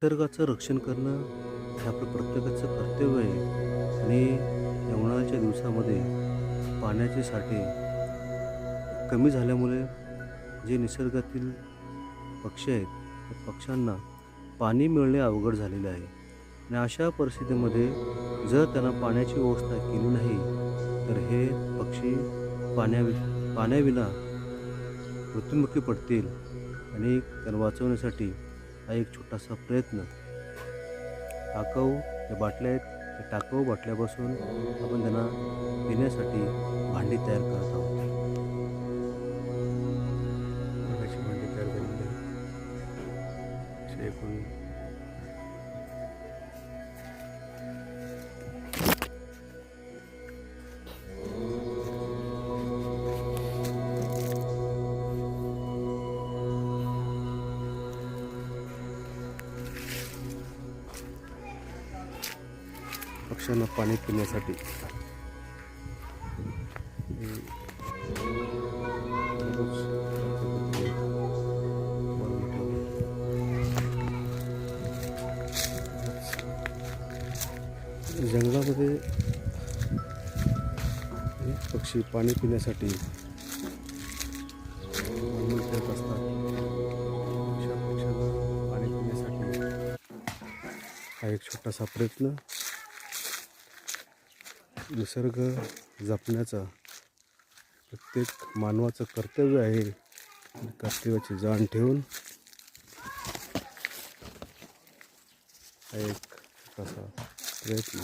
निसर्गाचं रक्षण करणं हे आपलं प्रत्येकाचं कर्तव्य आहे आणि या उन्हाळ्याच्या दिवसामध्ये पाण्याचे साठे कमी झाल्यामुळे जे निसर्गातील पक्षी आहेत, त्या पक्ष्यांना पाणी मिळणे अवघड झालेलं आहे आणि अशा परिस्थितीमध्ये जर त्यांना पाण्याची व्यवस्था केली नाही, तर हे पक्षी पाण्याविना मृत्युमुखी पडतील आणि त्यांना वाचवण्यासाठी हा एक छोटासा प्रयत्न टाकाऊ ज्या बाटल्या आहेत, त्या टाकाऊ बाटल्यापासून आपण त्यांना पिण्यासाठी भांडी तयार करत आहोत. पाण्याची भांडी तयार झालेली आहे. असे एकूण पक्ष्यांना पाणी पिण्यासाठी हे दररोज बनवून ठेवले. जंगलामध्ये हे पक्षी पाणी पिण्यासाठी बनवून ठेवत असतात. अशा पक्ष्यांना पाणी पिण्यासाठी हा एक छोटासा प्रयत्न निसर्ग जपण्याचा प्रत्येक मानवाचं कर्तव्य आहे. कर्तव्याची जाण ठेवून हा एक छोटासा प्रयत्न